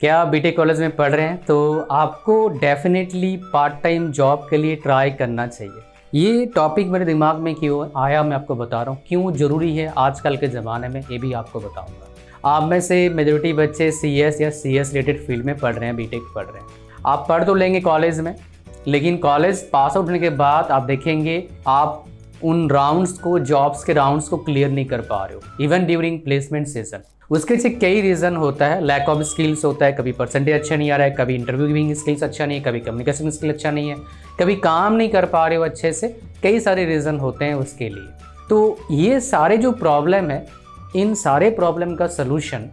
क्या BTech college में पढ़ रहे हैं तो आपको डेफिनेटली पार्ट टाइम जॉब के लिए ट्राई करना चाहिए। ये टॉपिक मेरे दिमाग में क्यों आया मैं आपको बता रहा हूँ, क्यों ज़रूरी है आजकल के ज़माने में, ये भी आपको बताऊँगा। आप में से मेजॉरिटी बच्चे CS या CS रिलेटेड फील्ड में पढ़ रहे हैं, बीटेक पढ़ रहे हैं। आप पढ़ तो लेंगे कॉलेज में, लेकिन कॉलेज पास आउट होने के बाद आप देखेंगे आप उन राउंड्स को, जॉब्स के राउंड्स को क्लियर नहीं कर पा रहे हो, इवन ड्यूरिंग प्लेसमेंट सीजन। उसके पीछे कई रीज़न होता है। लैक ऑफ स्किल्स होता है, कभी परसेंटेज अच्छा नहीं आ रहा है, कभी इंटरव्यू गिविंग स्किल्स अच्छा नहीं है, कभी कम्युनिकेशन स्किल अच्छा नहीं है, कभी काम नहीं कर पा रहे हो अच्छे से। कई सारे रीज़न होते हैं उसके लिए। तो ये सारे जो प्रॉब्लम है, इन सारे प्रॉब्लम का सलूशन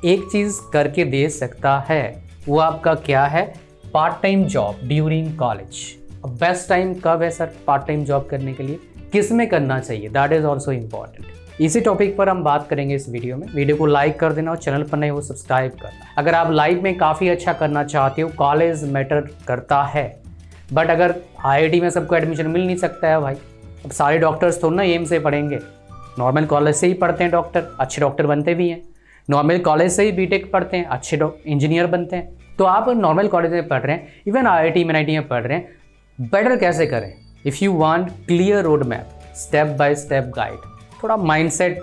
एक चीज़ करके दे सकता है। वो आपका क्या है? Part time job during college. अब बेस्ट टाइम कब है सर पार्ट टाइम जॉब करने के लिए? किस में करना चाहिए? That is also important. इसी टॉपिक पर हम बात करेंगे इस वीडियो में। वीडियो को लाइक कर देना और चैनल पर नए हो सब्सक्राइब करना। अगर आप लाइफ में काफ़ी अच्छा करना चाहते हो, कॉलेज मैटर करता है, बट अगर IIT में सबको एडमिशन मिल नहीं सकता है भाई। अब सारे डॉक्टर्स थोड़ा ना एम से पढ़ेंगे, नॉर्मल कॉलेज से ही पढ़ते हैं डॉक्टर, अच्छे डॉक्टर बनते भी हैं। नॉर्मल कॉलेज से ही बीटेक पढ़ते हैं, अच्छे इंजीनियर बनते हैं। तो आप नॉर्मल कॉलेज में पढ़ रहे हैं, इवन IIT में NIT में पढ़ रहे हैं, बेटर कैसे करें? If you want clear road map, step by step guide, थोड़ा माइंडसेट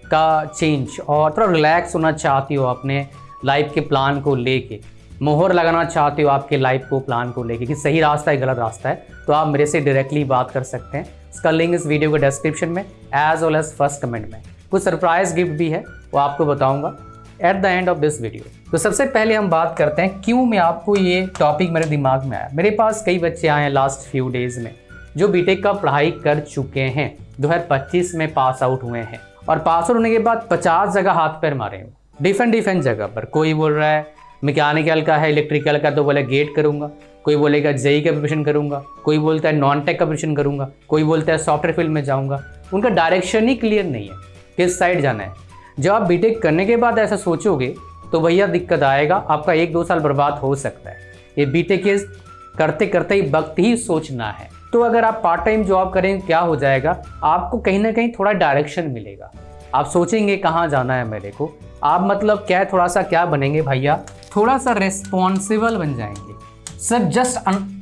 का चेंज और थोड़ा रिलैक्स होना चाहती हो अपने लाइफ के प्लान को लेके, मोहर लगाना चाहते हो आपके लाइफ को प्लान को लेके कि सही रास्ता है गलत रास्ता है, तो आप मेरे से डायरेक्टली बात कर सकते हैं। इसका लिंक इस वीडियो के डिस्क्रिप्शन में as well as first comment में। कुछ सरप्राइज गिफ्ट भी है, वो आपको बताऊंगा at the end of this video. तो सबसे पहले हम बात करते हैं क्यों मैं आपको ये टॉपिक मेरे दिमाग में आया। मेरे पास कई बच्चे आए हैं लास्ट फ्यू डेज में जो बीटेक का पढ़ाई कर चुके हैं, 2025 में पास आउट हुए हैं, और पास आउट होने के बाद 50 जगह हाथ पैर मारे हैं, डिफरेंट जगह पर। कोई बोल रहा है मैकेनिकल का है, इलेक्ट्रिकल का, तो बोले गेट करूंगा, कोई बोलेगा JEE का प्रिपरेशन करूंगा, कोई बोलता है नॉन टेक का प्रिपरेशन करूंगा, कोई बोलता है सॉफ्टवेयर फील्ड में जाऊंगा। उनका डायरेक्शन ही क्लियर नहीं है किस साइड जाना है। जब आप बीटेक करने के बाद ऐसा सोचोगे तो भैया दिक्कत आएगा, आपका 1-2 साल बर्बाद हो सकता है। ये बीटेक करते करते ही वक्त ही सोचना है। तो अगर आप पार्ट टाइम जॉब करें क्या हो जाएगा, आपको कहीं ना कहीं थोड़ा डायरेक्शन मिलेगा। आप सोचेंगे कहाँ जाना है मेरे को। आप मतलब क्या थोड़ा सा क्या बनेंगे भैया, थोड़ा सा रिस्पॉन्सिबल बन जाएंगे सर।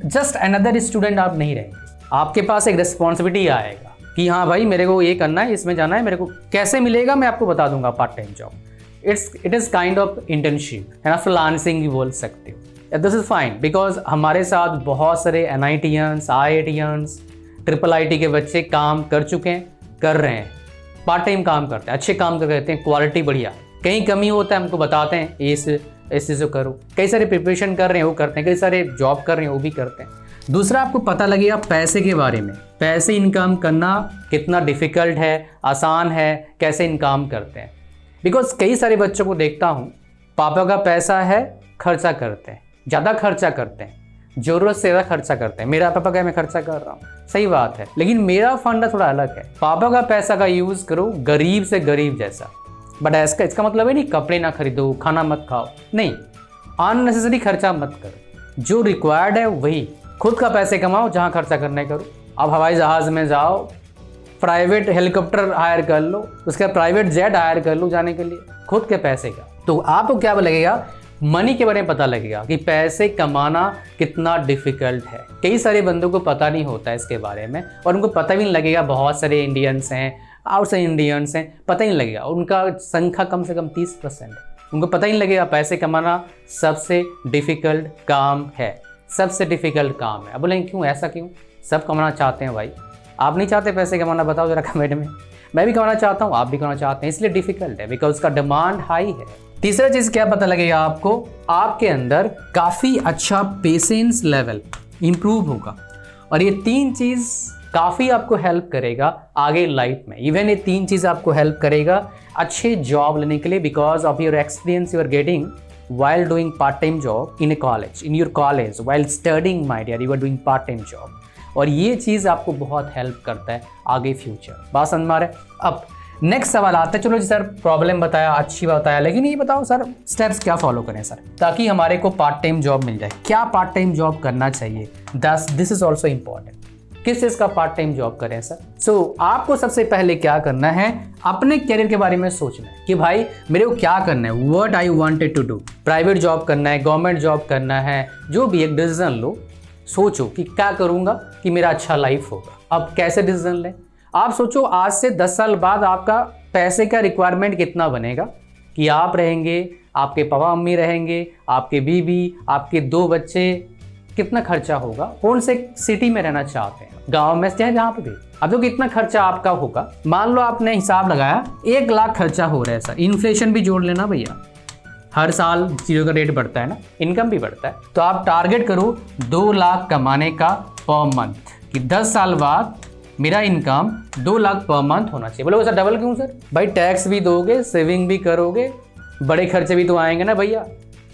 जस्ट अनदर स्टूडेंट आप नहीं रहेंगे, आपके पास एक रिस्पॉन्सिबिलिटी आएगा कि हाँ भाई मेरे को ये करना है, इसमें जाना है। मेरे को कैसे मिलेगा मैं आपको बता दूंगा। Part time job it is kind of internship है ना, फ्रीलांसिंग भी बोल सकते हो। दिस इज़ फाइन बिकॉज हमारे साथ बहुत सारे NITians, IITians, IIIT के बच्चे काम कर चुके हैं, कर रहे हैं, पार्ट टाइम काम करते हैं, अच्छे काम करते हैं, क्वालिटी बढ़िया। कहीं कमी होता है हमको बताते हैं, इस चीज़ करो। कई सारे प्रिपरेशन कर रहे हैं वो करते हैं, कई सारे जॉब कर रहे हैं वो भी करते हैं। दूसरा आपको पता लगेगा पैसे के बारे में, पैसे इनकम करना कितना डिफ़िकल्ट है, आसान है, कैसे इनकम करते हैं। बिकॉज कई सारे बच्चों को देखता हूँ, पापा का पैसा है, खर्चा करते हैं, ज़्यादा खर्चा करते हैं, ज़रूरत से ज़्यादा खर्चा करते हैं। मेरा पापा का मैं खर्चा कर रहा हूँ, सही बात है, लेकिन मेरा फंडा थोड़ा अलग है। पापा का पैसा का यूज़ करो गरीब से गरीब जैसा, बट इसका मतलब है नहीं कपड़े ना खरीदो, खाना मत खाओ, नहीं, अननेसेसरी खर्चा मत करो। जो रिक्वायर्ड है वही, खुद का पैसे कमाओ, जहाँ खर्चा करना करो। अब हवाई जहाज़ में जाओ, प्राइवेट हेलीकॉप्टर हायर कर लो, उसका प्राइवेट जेट हायर कर लो जाने के लिए, खुद के पैसे का। तो आपको क्या लगेगा, मनी के बारे में पता लगेगा कि पैसे कमाना कितना डिफ़िकल्ट है। कई सारे बंदों को पता नहीं होता है इसके बारे में, और उनको पता भी नहीं लगेगा। बहुत सारे इंडियंस हैं, आउटसाइड इंडियंस हैं, पता ही नहीं लगेगा। उनका संख्या कम से कम 30% है, उनको पता ही नहीं लगेगा पैसे कमाना सबसे डिफ़िकल्ट काम है, सबसे डिफ़िकल्ट काम है। अब बोलेंगे क्यों, ऐसा क्यों? सब कमाना चाहते हैं भाई। आप नहीं चाहते पैसे कमाना? बताओ जरा कमेंट में। मैं भी कमाना चाहता हूँ, आप भी कमाना चाहते हैं, इसलिए डिफ़िकल्ट है, बिकॉज उसका डिमांड हाई है। तीसरा चीज़ क्या पता लगेगा आपको, आपके अंदर काफ़ी अच्छा पेशेंस लेवल इंप्रूव होगा, और ये 3 चीज़ काफ़ी आपको हेल्प करेगा आगे लाइफ में। इवन ये 3 चीज़ आपको हेल्प करेगा अच्छे जॉब लेने के लिए, because of your experience you are getting while doing part time job in a college, in your college, while studying my dear, you are doing part time job, और ये चीज़ आपको बहुत हेल्प करता है आगे फ्यूचर। बात समझ में आ रहा है? अब नेक्स्ट सवाल आता है, चलो जी सर प्रॉब्लम बताया, अच्छी बताया, लेकिन ये बताओ सर स्टेप्स क्या फॉलो करें सर ताकि हमारे को पार्ट टाइम जॉब मिल जाए। क्या पार्ट टाइम जॉब करना चाहिए? This is also important. किस चीज़ का पार्ट टाइम जॉब करें सर? सो आपको सबसे पहले क्या करना है, अपने करियर के बारे में सोचना है कि भाई मेरे को क्या करना है, what I wanted to do. Private job करना है, गवर्नमेंट जॉब करना है, जो भी एक डिसीजन लो, सोचो कि क्या करूँगा कि मेरा अच्छा लाइफ होगा। अब कैसे डिसीजन लें, आप सोचो आज से 10 साल बाद आपका पैसे का रिक्वायरमेंट कितना बनेगा, कि आप रहेंगे, आपके पापा मम्मी रहेंगे, आपके बीवी, आपके 2 बच्चे, कितना खर्चा होगा, कौन से सिटी में रहना चाहते हैं, गांव में चाहे जहाँ पे भी। अब तो कितना खर्चा आपका होगा, मान लो आपने हिसाब लगाया 1 लाख खर्चा हो रहा है सर, इन्फ्लेशन भी जोड़ लेना भैया, हर साल चीज़ों का रेट बढ़ता है ना, इनकम भी बढ़ता है। तो आप टारगेट करो 2 लाख कमाने का पर मंथ, कि 10 साल बाद मेरा इनकम 2 लाख पर मंथ होना चाहिए। बोलोगे सर डबल क्यों सर? भाई टैक्स भी दोगे, सेविंग भी करोगे, बड़े खर्चे भी तो आएंगे ना भैया,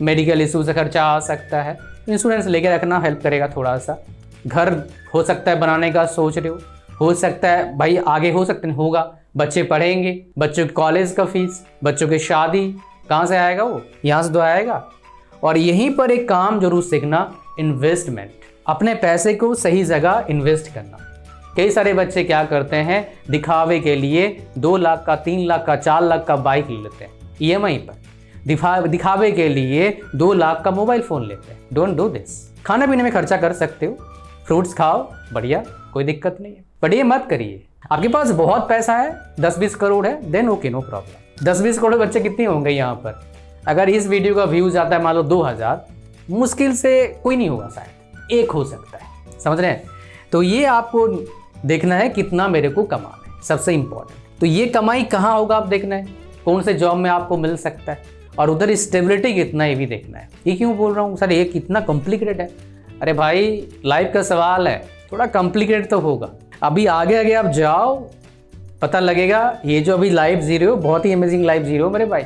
मेडिकल इशू से खर्चा आ सकता है, इंश्योरेंस लेके रखना हेल्प करेगा थोड़ा सा। घर हो सकता है बनाने का सोच रहे हो सकता है भाई आगे हो सकता है होगा, बच्चे पढ़ेंगे, बच्चों के कॉलेज का फीस, बच्चों की शादी, कहाँ से आएगा वो, यहाँ से तो आएगा। और यहीं पर एक काम जरूर सीखना, इन्वेस्टमेंट, अपने पैसे को सही जगह इन्वेस्ट करना। कई सारे बच्चे क्या करते हैं, दिखावे के लिए 2 लाख का, 3 लाख का, 4 लाख का बाइक ले लेते हैं EMI पर, दिखावे के लिए 2 लाख का मोबाइल फ़ोन लेते हैं। Don't do this. खाने पीने में खर्चा कर सकते हो, फ्रूट्स खाओ, बढ़िया, कोई दिक्कत नहीं है, बट ये मत करिए। आपके पास बहुत पैसा है, 10-20 करोड़ है, then okay, no problem. 10-20 crore बच्चे कितने होंगे यहाँ पर? अगर इस वीडियो का व्यूज आता है मान लो 2000, मुश्किल से कोई नहीं होगा, शायद 1 हो सकता है, समझ रहे हैं? तो ये आपको देखना है कितना मेरे को कमाना है, सबसे इंपॉर्टेंट। तो ये कमाई कहाँ होगा आप देखना है, कौन से जॉब में आपको मिल सकता है, और उधर स्टेबिलिटी कितना है ये भी देखना है। ये क्यों बोल रहा हूँ सर ये कितना कॉम्प्लिकेटेड है? अरे भाई लाइफ का सवाल है, थोड़ा कॉम्प्लिकेटेड तो होगा। अभी आगे आगे आप जाओ, पता लगेगा ये जो अभी लाइफ जी रहे हो बहुत ही अमेजिंग लाइफ जी रहे हो मेरे भाई।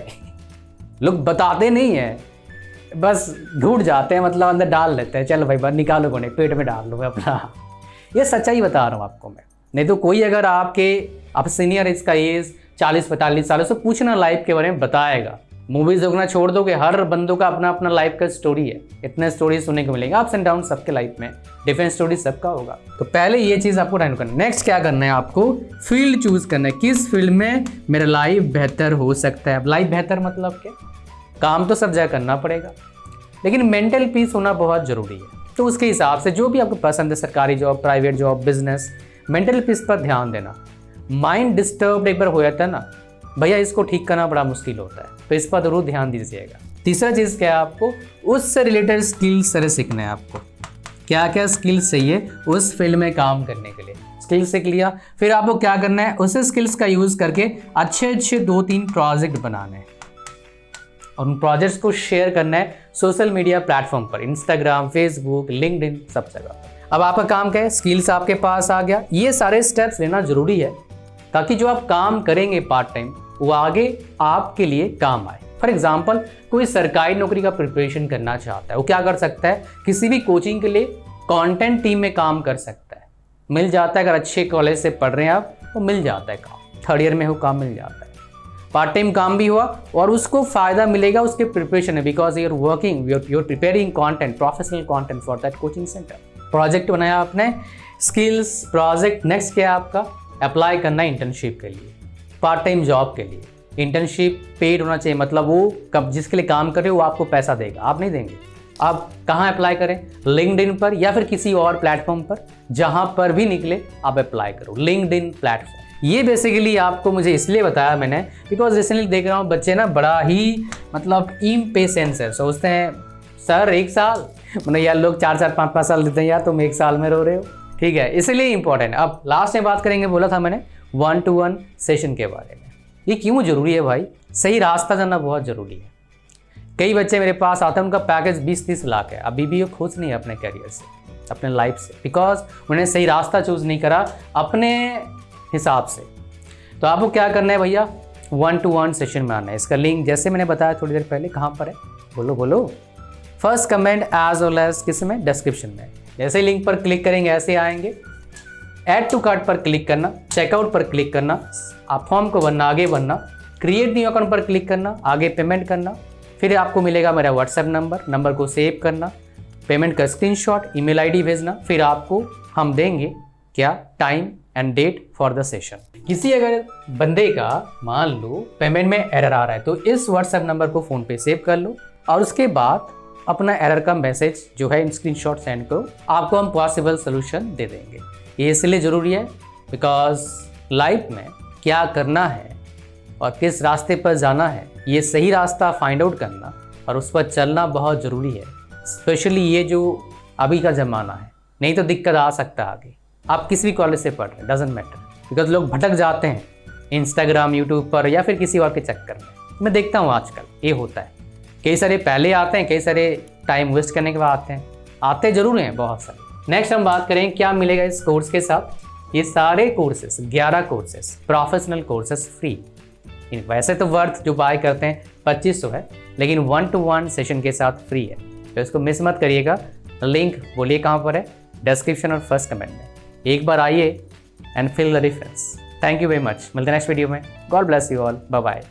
लोग बताते नहीं है, बस ढूंढ जाते हैं, मतलब अंदर डाल लेते हैं, चलो भाई बस निकालो कोने, पेट में डाल लो अपना। ये सच्चाई बता रहा हूँ आपको मैं, नहीं तो कोई अगर आप सीनियर इसका एज 40-45 सालों से पूछना लाइफ के बारे में बताएगा। मूवीज देखना छोड़ दोगे, हर बंदों का अपना अपना लाइफ का स्टोरी है, इतने स्टोरी सुनने को मिलेंगे, अप्स एंड डाउन सबके लाइफ में, डिफरेंट स्टोरी सबका होगा। तो पहले ये चीज़ आपको ध्यान करना है। नेक्स्ट क्या करना है, आपको फील्ड चूज करना है, किस फील्ड में मेरा लाइफ बेहतर हो सकता है। अब लाइफ बेहतर मतलब क्या, काम तो सब जगह करना पड़ेगा, लेकिन मेंटल पीस होना बहुत ज़रूरी है। तो उसके हिसाब से जो भी आपको पसंद है, सरकारी job, private job, business, mental peace पर ध्यान देना। माइंड डिस्टर्ब एक बार हो जाता है ना भैया, इसको ठीक करना बड़ा मुश्किल होता है, तो इस पर जरूर ध्यान दीजिएगा। तीसरा चीज़ क्या है, आपको उससे रिलेटेड स्किल्स सारे सीखना है। आपको क्या क्या स्किल्स चाहिए उस फील्ड में काम करने के लिए, स्किल्स सीख लिया, फिर आपको क्या करना है, उस स्किल्स का यूज़ करके अच्छे 2-3 प्रोजेक्ट बनाने हैं, और उन प्रोजेक्ट्स को शेयर करना है सोशल मीडिया प्लेटफॉर्म पर, इंस्टाग्राम, फेसबुक, लिंक्डइन, सब जगह। अब आपका काम क्या है, स्किल्स आपके पास आ गया, ये सारे स्टेप्स लेना जरूरी है ताकि जो आप काम करेंगे पार्ट टाइम वो आगे आपके लिए काम आए। फॉर एग्जाम्पल कोई सरकारी नौकरी का प्रिपरेशन करना चाहता है, वो क्या कर सकता है, किसी भी कोचिंग के लिए कंटेंट टीम में काम कर सकता है, मिल जाता है। अगर अच्छे कॉलेज से पढ़ रहे हैं आप, तो मिल जाता है काम, 3rd ईयर में हो काम मिल जाता है, पार्ट टाइम काम भी हुआ और उसको फायदा मिलेगा उसके प्रिपरेशन में, because you are working, you are preparing content, professional content for that coaching centre. Project बनाया आपने, स्किल्स, प्रोजेक्ट। नेक्स्ट क्या है आपका, अप्लाई करना इंटर्नशिप के लिए, पार्ट टाइम जॉब के लिए। इंटर्नशिप पेड होना चाहिए, मतलब वो कब जिसके लिए काम कर रहे हो वो आपको पैसा देगा, आप नहीं देंगे। आप कहाँ अप्लाई करें, लिंक्डइन पर या फिर किसी और प्लेटफॉर्म पर, जहाँ पर भी निकले आप अप्लाई करो, लिंक्डइन प्लेटफॉर्म। ये बेसिकली आपको मुझे इसलिए बताया मैंने बिकॉज रिसेंटली देख रहा हूँ बच्चे ना बड़ा ही मतलब इम्पेशेंस है, सोचते हैं सर 1 साल, मतलब यार लोग 4-4, 5-5 साल देते हैं यार, तुम 1 साल में रो रहे हो, ठीक है, इसलिए इंपॉर्टेंट। अब लास्ट में बात करेंगे, बोला था मैंने 1-to-1 सेशन के बारे में। ये क्यों जरूरी है भाई, सही रास्ता जानना बहुत ज़रूरी है। कई बच्चे मेरे पास आते हैं, उनका पैकेज 20-30 लाख है, अभी भी वो खुश नहीं है अपने करियर से, अपने लाइफ से, बिकॉज उन्हें सही रास्ता चूज़ नहीं करा अपने हिसाब से। तो आपको क्या करना है भैया, 1-to-1 सेशन में आना है। इसका लिंक जैसे मैंने बताया थोड़ी देर पहले, कहाँ पर है, बोलो बोलो, first comment as well as किस में, डिस्क्रिप्शन में। जैसे लिंक पर क्लिक करेंगे ऐसे आएंगे, ऐड टू कार्ट पर क्लिक करना, चेकआउट पर क्लिक करना, आप फॉर्म को भरना, आगे बढ़ना, क्रिएट न्यू अकाउंट पर क्लिक करना, आगे पेमेंट करना, फिर आपको मिलेगा मेरा व्हाट्सएप नंबर को सेव करना, पेमेंट का स्क्रीनशॉट, ईमेल आईडी भेजना, फिर आपको हम देंगे क्या, time and date for the session. किसी अगर बंदे का मान लो पेमेंट में एरर आ रहा है तो इस व्हाट्सएप नंबर को फ़ोन पे सेव कर लो और उसके बाद अपना एरर का मैसेज जो है स्क्रीनशॉट सेंड करो, आपको हम पॉसिबल सोल्यूशन दे देंगे। ये इसलिए ज़रूरी है बिकॉज लाइफ में क्या करना है और किस रास्ते पर जाना है, ये सही रास्ता फाइंड आउट करना और उस पर चलना बहुत ज़रूरी है। स्पेशली ये जो अभी का ज़माना है, नहीं तो दिक्कत आ सकता है आगे। आप किसी भी कॉलेज से पढ़ रहे हैं, डजेंट मैटर, बिकॉज लोग भटक जाते हैं इंस्टाग्राम, यूट्यूब पर या फिर किसी और के चक्कर में। मैं देखता हूँ आजकल ये होता है, कई सारे पहले आते हैं, कई सारे टाइम वेस्ट करने के बाद आते जरूर हैं बहुत सारे। नेक्स्ट हम बात करें क्या मिलेगा इस कोर्स के साथ। ये सारे courses 11 courses professional courses free. वैसे तो वर्थ जो बाय करते हैं 2500 है, लेकिन 1-to-1 सेशन के साथ फ्री है, तो इसको मिस मत करिएगा। लिंक बोलिए कहाँ पर है, डिस्क्रिप्शन और फर्स्ट कमेंट में। एक बार आइए and fill the difference. Thank you very much. मिलते हैं नेक्स्ट वीडियो में। God bless you all, bye bye.